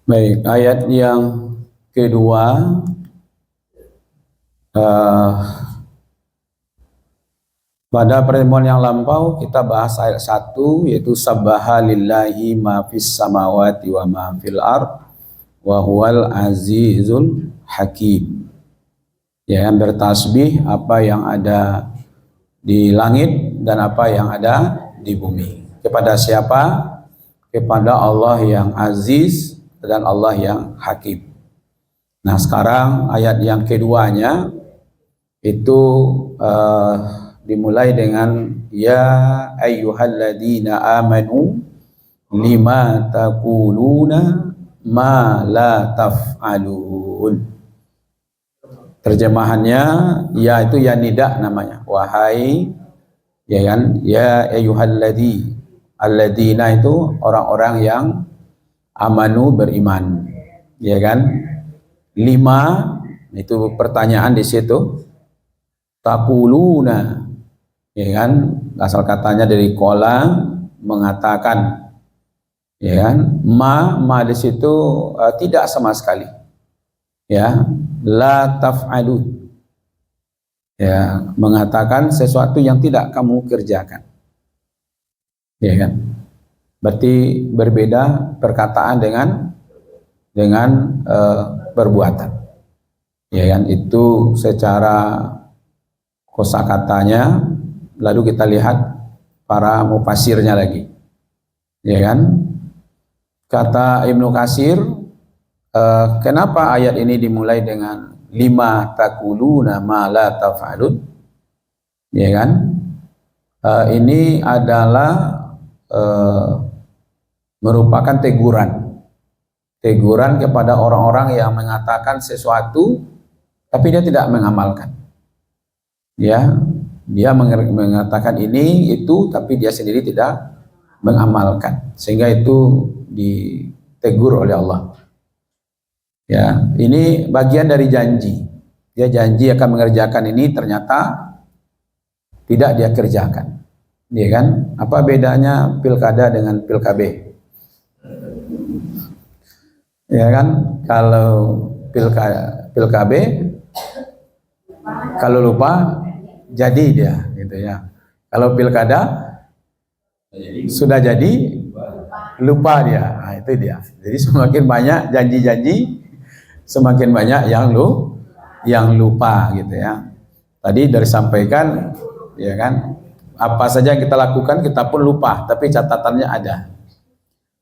Baik, ayat yang kedua pada pertemuan yang lampau kita bahas ayat 1 yaitu sabbaha lillahi ma fis samawati wa ma fil ard wa huwal azizul hakim. Ya, yang bertasbih apa yang ada di langit dan apa yang ada di bumi. Kepada siapa? Kepada Allah yang aziz dan Allah yang hakim. Nah, sekarang ayat yang keduanya itu dimulai dengan ya ayyuhalladzina amanu lima taquluna ma la taf'alun. Terjemahannya ya itu ya nida namanya, wahai, ya kan, ya ayyuhalladzi, alladzina itu orang-orang yang amanu, beriman, ya kan. Lima itu pertanyaan di situ. Taquluna, ya kan, asal katanya dari qala, mengatakan, ya kan. Ma di situ tidak sama sekali, ya. La taf'alu, ya, mengatakan sesuatu yang tidak kamu kerjakan, ya kan. Berarti berbeda perkataan dengan perbuatan, ya kan. Itu secara kosakatanya. Lalu kita lihat para mufasirnya lagi, ya kan. Kata Ibnu Katsir, kenapa ayat ini dimulai dengan lima taquluna ma la taf'alun, ya kan. Ini adalah merupakan teguran kepada orang-orang yang mengatakan sesuatu tapi dia tidak mengamalkan, ya. Dia mengatakan ini itu tapi dia sendiri tidak mengamalkan, sehingga itu ditegur oleh Allah. Ya, ini bagian dari janji. Dia janji akan mengerjakan ini, ternyata tidak dia kerjakan, ya kan. Apa bedanya pilkada dengan pilkabe? Ya kan, kalau pilkabe kalau lupa jadi dia, gitu ya. Kalau pilkada sudah jadi lupa dia. Nah, itu dia. Jadi semakin banyak janji-janji, semakin banyak yang lupa, gitu ya. Tadi dari sampaikan, ya kan, apa saja yang kita lakukan kita pun lupa, tapi catatannya ada.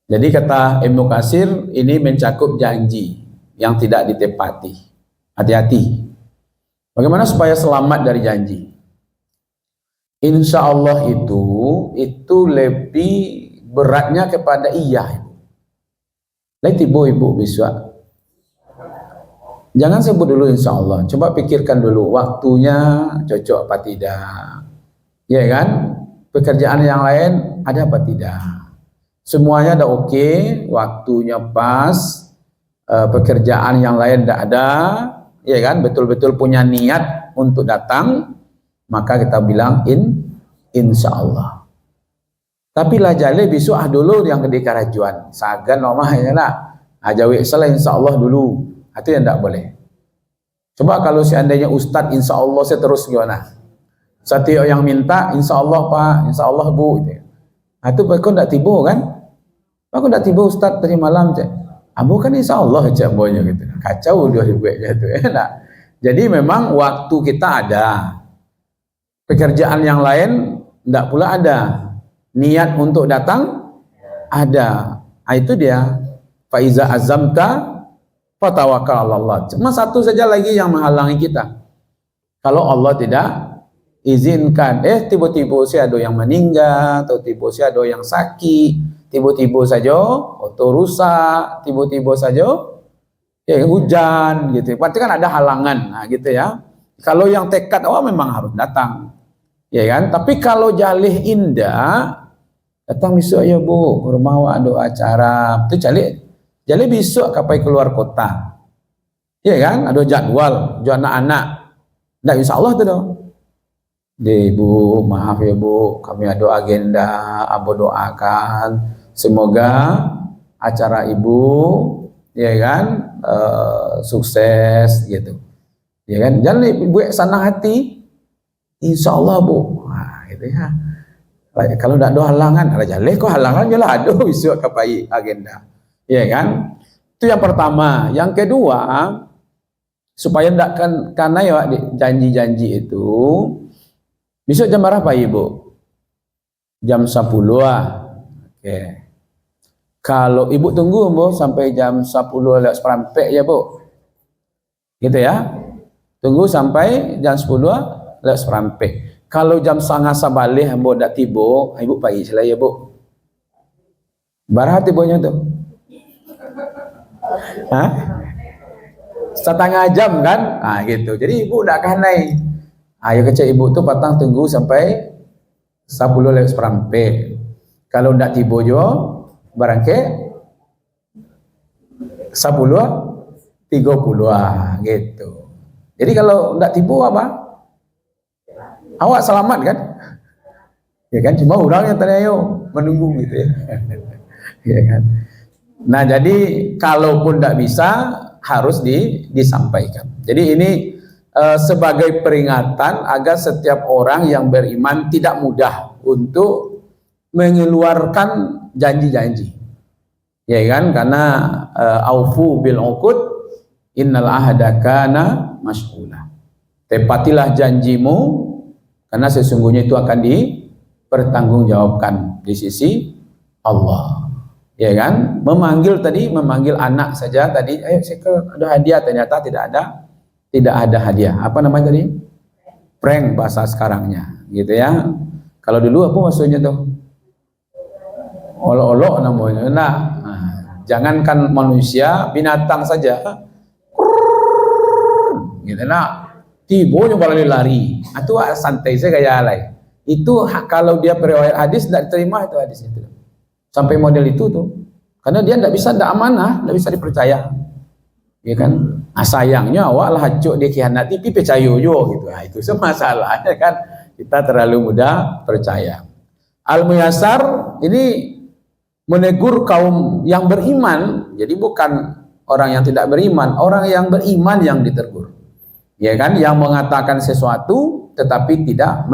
Jadi kata Ibnu Katsir, ini mencakup janji yang tidak ditepati. Hati-hati. Bagaimana supaya selamat dari janji? Insya Allah itu lebih beratnya kepada iya. Nanti ibu bisa. Jangan sebut dulu insya Allah. Coba pikirkan dulu waktunya cocok apa tidak. Ya kan? Pekerjaan yang lain ada apa tidak? Semuanya ada oke, waktunya pas, pekerjaan yang lain tidak ada, ya kan? Betul-betul punya niat untuk datang, maka kita bilang insya Allah. Tapi lah jale bisu dulu yang gede karajuan, sagan nomahnya lah, ajawi salah insya Allah dulu, itu yang tidak boleh. Coba kalau seandainya Ustadz insya Allah saya terus gimana? Setiap yang minta insya Allah Pak, insya Allah Bu, gitu. Itu kok tidak tiba kan? Aku tidak tiba Ustadz tadi malam cek. Abu kan insya Allah cek bonya gitu. Kacau dia dibuatnya itu enak. Jadi memang waktu kita ada, pekerjaan yang lain tidak pula ada, niat untuk datang ada. Nah, itu dia. Faiza azamta fatawakkal Allah. Cuma satu saja lagi yang menghalangi kita. Kalau Allah tidak izinkan, tiba-tiba si ada yang meninggal, atau tiba si ada yang sakit, tiba-tiba saja auto rusak, tiba-tiba saja hujan gitu. Berarti kan ada halangan, nah gitu ya. Kalau yang tekad memang harus datang, ya kan. Tapi kalau jalih indah, datang besok ya Bu, rumah ada acara, itu jalih besok kapai keluar kota, ya kan. Ada jadwal, anak-anak, nah insya Allah itu dong. Bu, maaf ya Bu, kami ada agenda, Abu doakan semoga acara Ibu ya kan, sukses gitu, ya kan. Jangan buat senang hati, insya Allah bu, nah, gitu ya. Kalau tidak ada halangan, ada jalan kok halangan jelah ada besok kapai agenda, ya kan. Itu yang pertama. Yang kedua, supaya tidak karena ya janji-janji itu, besok jam berapa ibu? Jam 10 Oke. Kalau ibu tunggu bu sampai jam 10 lewat seperempat ya bu, gitu ya. Tunggu sampai jam 10 lewat seperempat. Kalau jam 9:30 balik bu tidak tiba, ibu pagi selai ya bu. Berapa tibonya tuh? Hah? Setengah jam kan? Nah gitu. Jadi ibu tidak akan naik. Ayo kecil ibu tuh patang tunggu sampai 10 lewat seperempat. Kalau tidak tiba juga barangke 10:30 gitu. Jadi kalau tidak tiba apa? Awak selamat kan? Ya kan, cuma orang yang tadi ayo menunggu gitu ya. Ya kan. Nah, jadi kalaupun tidak bisa harus disampaikan. Jadi ini sebagai peringatan agar setiap orang yang beriman tidak mudah untuk mengeluarkan janji-janji. Ya kan? Karena aufu bil uqud innal ahda kana mas'ula. Tepatilah janjimu karena sesungguhnya itu akan dipertanggungjawabkan di sisi Allah. Ya kan? Memanggil anak saja tadi, ayo ada hadiah, ternyata tidak ada hadiah. Apa namanya tadi? Prank bahasa sekarangnya, gitu ya. Kalau dulu apa maksudnya tuh? Olok-olok namanya. Nah, jangankan manusia, binatang saja. Gitu nah. Tibonya balik lari. Itu santai saya gaya lain. Itu kalau dia periwayat hadis tidak diterima itu hadis itu. Sampai model itu tuh. Karena dia tidak amanah, tidak bisa dipercaya. Ya kan? Nah, sayangnya awak lah hacuk dia khianati tapi percaya juga gitu. Nah, itu masalahnya kan. Kita terlalu mudah percaya. Al-Muyassar ini menegur kaum yang beriman. Jadi bukan orang yang tidak beriman, orang yang beriman yang ditegur. Ya kan, yang mengatakan sesuatu tetapi tidak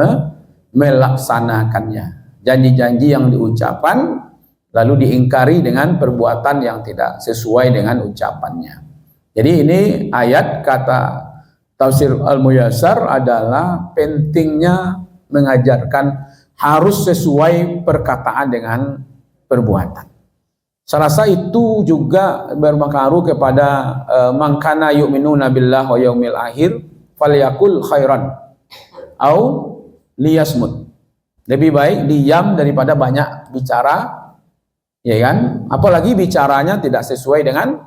melaksanakannya. Janji-janji yang diucapkan lalu diingkari dengan perbuatan yang tidak sesuai dengan ucapannya. Jadi ini ayat kata tafsir Al-Muyassar adalah pentingnya mengajarkan harus sesuai perkataan dengan perbuatan. Saya rasa itu juga berpengaruh kepada man kana yu'minuna billahi wa yaumil akhir falyakul khairan au liyasmut. Lebih baik diam daripada banyak bicara, ya kan? Apalagi bicaranya tidak sesuai dengan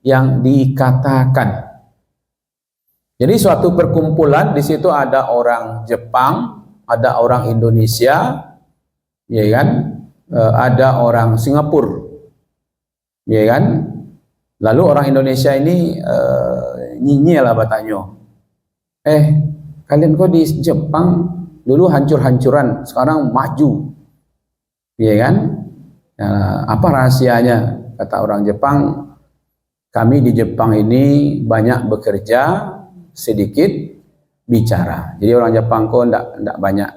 yang dikatakan. Jadi suatu perkumpulan di situ ada orang Jepang, ada orang Indonesia, ya kan? Ada orang Singapura, ya kan? Lalu orang Indonesia ini nyinyir lah bertanya, kalian kok di Jepang dulu hancur-hancuran, sekarang maju, ya kan? Apa rahasianya? Kata orang Jepang, kami di Jepang ini banyak bekerja, sedikit bicara. Jadi orang Jepang kok enggak banyak,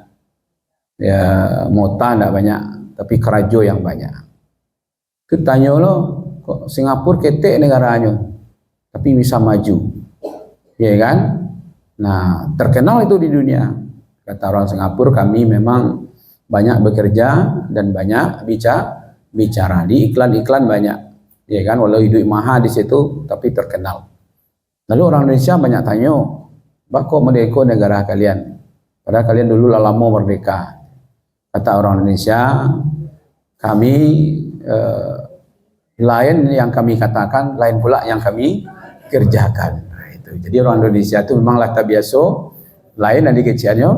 ya mota enggak banyak, tapi kerajo yang banyak. Kita tanya lo, kok Singapura ketek negaranya, tapi bisa maju, ya kan? Nah, terkenal itu di dunia. Kata orang Singapura, kami memang banyak bekerja dan banyak bicara. Di iklan-iklan banyak, ya kan? Walau hidup mahal di situ, tapi terkenal. Lalu orang Indonesia banyak tanya, kok merdeka negara kalian? Padahal kalian dulu lama merdeka. Kata orang Indonesia, kami lain yang kami katakan, lain pula yang kami kerjakan. Nah, itu. Jadi orang Indonesia itu memanglah tabiaso, lain nadi keciannya,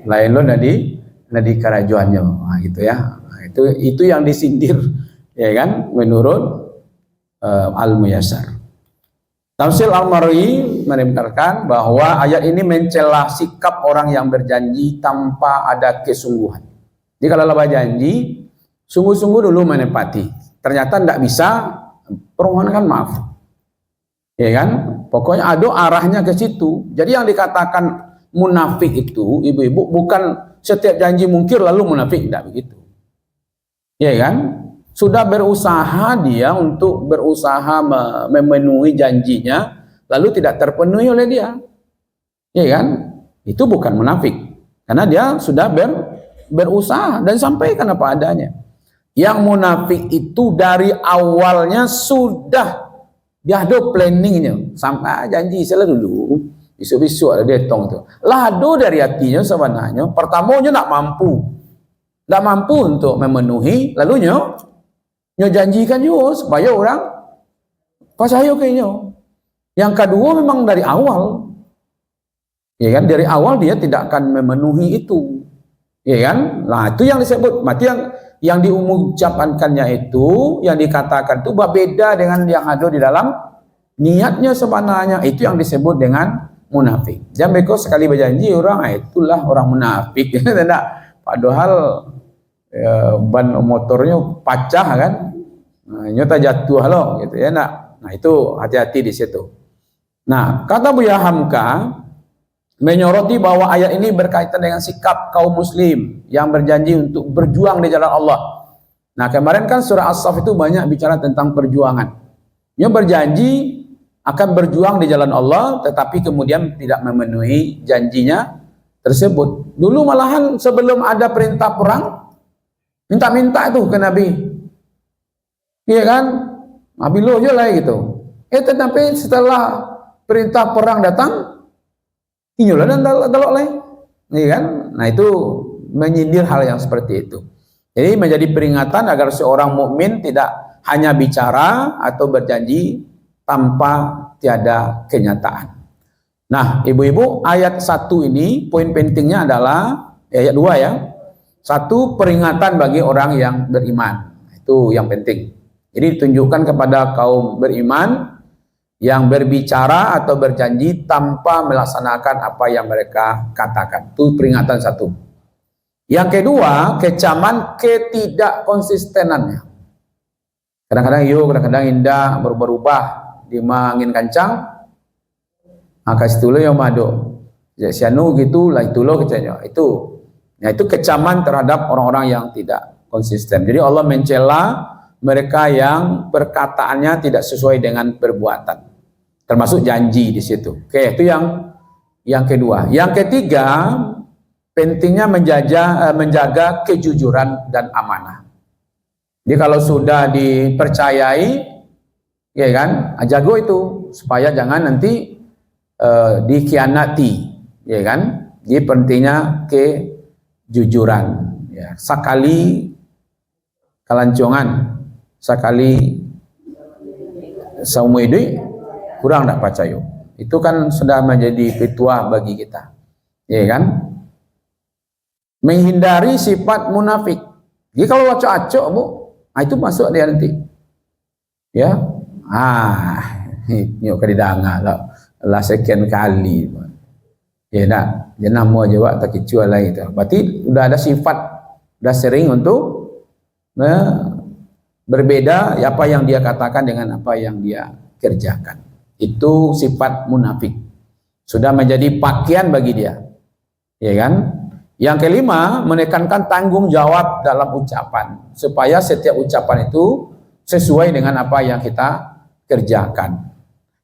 lain lo nadi kerajuannya. Nah, gitu ya. Nah, itu yang disindir, ya kan? Menurut Al-Muyassar. Tafsir Al-Mar'i menekankan bahwa ayat ini mencela sikap orang yang berjanji tanpa ada kesungguhan. Jadi kalau laba janji, sungguh-sungguh dulu menepati. ternyata tidak bisa, permohonkan maaf. Ya kan? Pokoknya ada arahnya ke situ. Jadi yang dikatakan munafik itu, ibu-ibu, bukan setiap janji mungkir lalu munafik, tidak begitu. Ya kan? Sudah berusaha dia untuk berusaha memenuhi janjinya, lalu tidak terpenuhi oleh dia. Ya kan? Itu bukan munafik. Karena dia sudah berusaha dan sampaikan apa adanya. Yang munafik itu dari awalnya sudah dia ada planningnya. Sampai janji saya dulu, besok-besok ada detong tu. Lado dari hatinya sebenarnya, pertamanya nak mampu. Tak mampu untuk memenuhi, lalu nyo janjikan juga supaya orang percaya kayaknya. Yang kedua memang dari awal. Ya kan, dari awal dia tidak akan memenuhi itu. Ya kan? Nah, itu yang disebut. Berarti yang diucapkannya itu, yang dikatakan itu beda dengan yang ada di dalam niatnya sebenarnya. Itu yang disebut dengan munafik. Jangan mereka sekali berjanji orang, itulah orang munafik. Tidak. Padahal ban motornya pecah kan, nyata jatuh loh, gitu ya. Nah itu hati-hati di situ. Nah, kata Buya Hamka menyoroti bahwa ayat ini berkaitan dengan sikap kaum muslim yang berjanji untuk berjuang di jalan Allah. Nah, kemarin kan surah As-Saff itu banyak bicara tentang perjuangan. Dia berjanji akan berjuang di jalan Allah, tetapi kemudian tidak memenuhi janjinya tersebut. Dulu malahan sebelum ada perintah perang, minta-minta itu ke Nabi. Iya kan? Nabi lo aja lah gitu. Tetapi setelah perintah perang datang, iyalah dan dalok lain. Iya kan? Nah, itu menyindir hal yang seperti itu. Jadi menjadi peringatan agar seorang mukmin tidak hanya bicara atau berjanji tanpa tiada kenyataan. Nah, ibu-ibu, ayat 1 ini poin pentingnya adalah ayat 2 ya. 1, peringatan bagi orang yang beriman. Itu yang penting. Jadi ditunjukkan kepada kaum beriman yang berbicara atau berjanji tanpa melaksanakan apa yang mereka katakan. Itu peringatan 1. Yang kedua, kecaman ketidakkonsistenannya. Kadang-kadang kadang-kadang indah, berubah-ubah, di angin kencang, maka situ yang madu. Sianu gitu lah itu loh kecanya. Itu kecaman terhadap orang-orang yang tidak konsisten. Jadi Allah mencela mereka yang perkataannya tidak sesuai dengan perbuatan, termasuk janji di situ. Oke, itu yang kedua. Yang ketiga, pentingnya menjaga kejujuran dan amanah. Jadi kalau sudah dipercayai, ya kan, jago itu supaya jangan nanti dikhianati, ya kan. Jadi pentingnya kejujuran. Ya, sekali kelancongan, sekali saumedui kurang tak percaya. Itu kan sudah menjadi petua bagi kita, ya kan. Menghindari sifat munafik. Jadi kalau acok-acok bu, itu masuk dia nanti. Ya, nyok kedidanga lah sekian kali. Ya nak, jangan mau jawab tak kecuali lagi itu. Berarti udah ada sifat, udah sering untuk berbeda apa yang dia katakan dengan apa yang dia kerjakan. Itu sifat munafik. Sudah menjadi pakaian bagi dia. Ya kan? Yang kelima, menekankan tanggung jawab dalam ucapan, supaya setiap ucapan itu sesuai dengan apa yang kita kerjakan.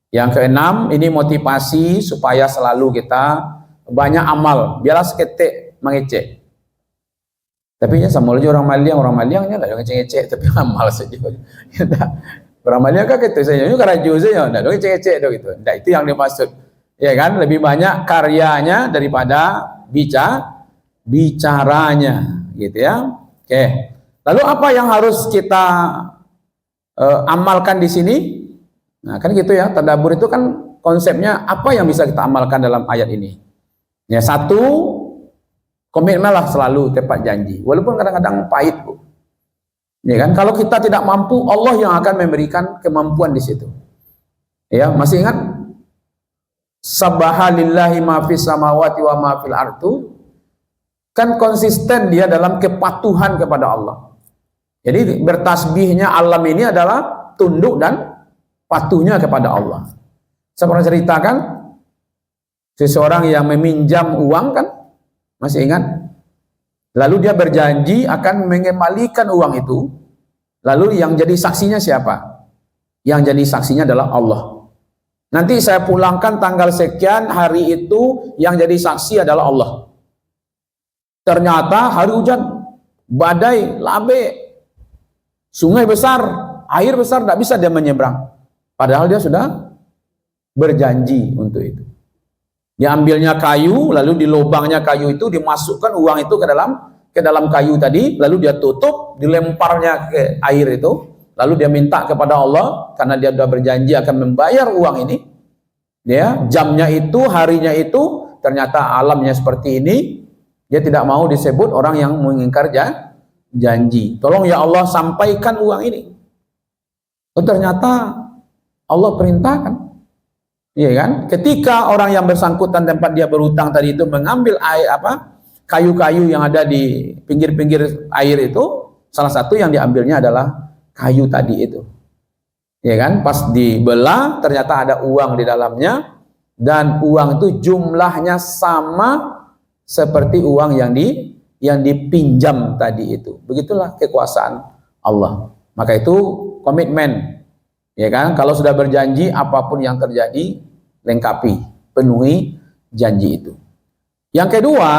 Yang keenam, ini motivasi supaya selalu kita banyak amal, biarlah seketik mengecek. Tapi ya sama aja orang maliangnya tidak ngecek-ngecek, tapi amal saja. Orang maliang kan gitu saja, itu karaju saja, tidak ngecek-ngecek gitu. Nah, itu yang dimaksud, ya kan? Lebih banyak karyanya daripada bicaranya, gitu ya. Oke. Lalu apa yang harus kita amalkan di sini? Nah, kan gitu ya. Tadabbur itu kan konsepnya apa yang bisa kita amalkan dalam ayat ini? Ya, 1, komitmenlah selalu tepat janji, walaupun kadang-kadang pahit, Bu. Ya kan? Kalau kita tidak mampu, Allah yang akan memberikan kemampuan di situ. Ya, masih ingat? Subhanallahi ma fis samawati wa ma fil ardu. Kan konsisten dia dalam kepatuhan kepada Allah. Jadi bertasbihnya alam ini adalah tunduk dan patuhnya kepada Allah. Saya pernah ceritakan seseorang yang meminjam uang kan, masih ingat? Lalu dia berjanji akan mengembalikan uang itu. Lalu yang jadi saksinya siapa? Yang jadi saksinya adalah Allah. Nanti saya pulangkan tanggal sekian, hari itu yang jadi saksi adalah Allah. Ternyata hari hujan, badai, labe, sungai besar, air besar, tidak bisa dia menyeberang. Padahal dia sudah berjanji untuk itu. Diambilnya kayu, lalu di lubangnya kayu itu dimasukkan uang itu ke dalam kayu tadi, lalu dia tutup, dilemparnya ke air itu, lalu dia minta kepada Allah karena dia sudah berjanji akan membayar uang ini. Dia jamnya itu, harinya itu, ternyata alamnya seperti ini. Dia tidak mau disebut orang yang mengingkar janji. Tolong ya Allah sampaikan uang ini. Oh, ternyata Allah perintahkan. Iya kan? Ketika orang yang bersangkutan tempat dia berhutang tadi itu mengambil air kayu-kayu yang ada di pinggir-pinggir air itu, salah satu yang diambilnya adalah kayu tadi itu. Ya kan? Pas dibelah ternyata ada uang di dalamnya dan uang itu jumlahnya sama seperti uang yang dipinjam tadi itu. Begitulah kekuasaan Allah. Maka itu komitmen. Ya kan? Kalau sudah berjanji apapun yang terjadi lengkapi, penuhi janji itu. Yang kedua,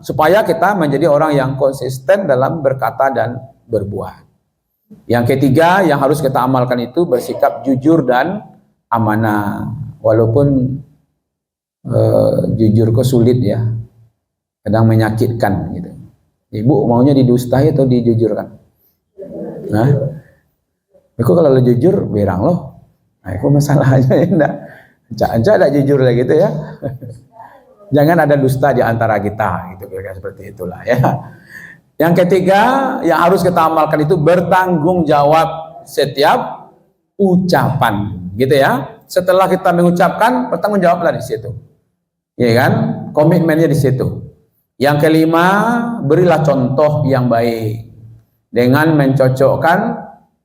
supaya kita menjadi orang yang konsisten dalam berkata dan berbuat. Yang ketiga yang harus kita amalkan itu bersikap jujur dan amanah. Walaupun jujur kok sulit ya, kadang menyakitkan gitu. Ibu maunya didustai atau dijujurkan? Nah, aku kalau jujur berang loh. Nah, itu masalahnya enggak. Aja ada jujur lah gitu ya. Jangan ada dusta di antara kita gitu, kira-kira seperti itulah ya. Yang ketiga yang harus kita amalkan itu bertanggung jawab setiap ucapan gitu ya. Setelah kita mengucapkan, bertanggung jawablah di situ. Ya kan? Komitmennya di situ. Yang kelima, berilah contoh yang baik dengan mencocokkan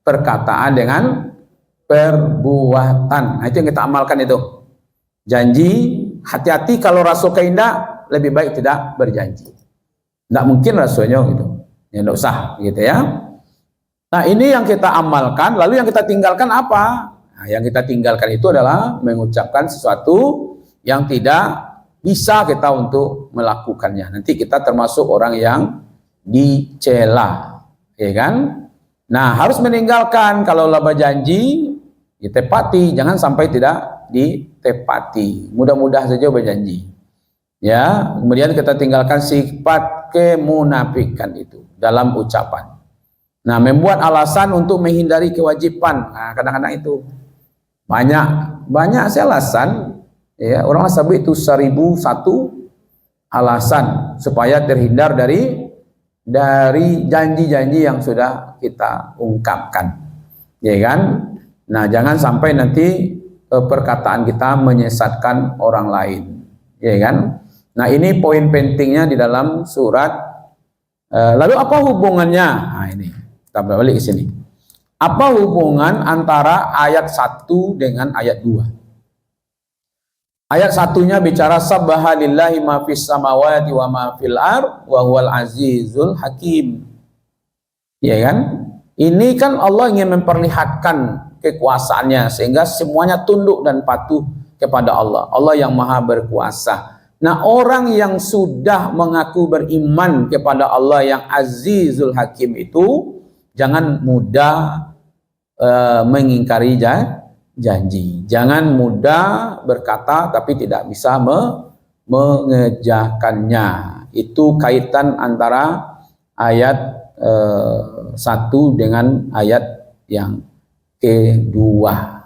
perkataan dengan perbuatan. Nah, itu yang kita amalkan itu. Janji, hati-hati kalau rasul kehendak, lebih baik tidak berjanji. Tidak mungkin rasulnya gitu. Ya tidak usah gitu ya. Nah, ini yang kita amalkan, lalu yang kita tinggalkan apa? Nah, yang kita tinggalkan itu adalah mengucapkan sesuatu yang tidak bisa kita untuk melakukannya. Nanti kita termasuk orang yang dicela, ya kan? Nah, harus meninggalkan kalau laba janji ditepati, jangan sampai tidak ditepati. Mudah-mudah saja berjanji. Ya, kemudian kita tinggalkan sifat kemunafikan itu dalam ucapan. Nah, membuat alasan untuk menghindari kewajiban. Nah, kadang-kadang itu banyak sih alasan. Ya, orang sabit itu 1001 alasan supaya terhindar dari janji-janji yang sudah kita ungkapkan. Ya kan? Nah, jangan sampai nanti perkataan kita menyesatkan orang lain. Ya kan? Nah, ini poin pentingnya di dalam surat. Lalu apa hubungannya? Nah, ini kita balik ke sini. Apa hubungan antara ayat 1 dengan ayat 2? Ayat satunya bicara sabbaha lillahi ma fis samawati wa ma fil ard wa huwal azizul hakim. Ya kan? Ini kan Allah ingin memperlihatkan kekuasaannya sehingga semuanya tunduk dan patuh kepada Allah. Allah yang maha berkuasa. Nah, orang yang sudah mengaku beriman kepada Allah yang azizul hakim itu jangan mudah mengingkari janji. Jangan mudah berkata tapi tidak bisa mengerjakannya. Itu kaitan antara ayat 1 dengan ayat yang kedua.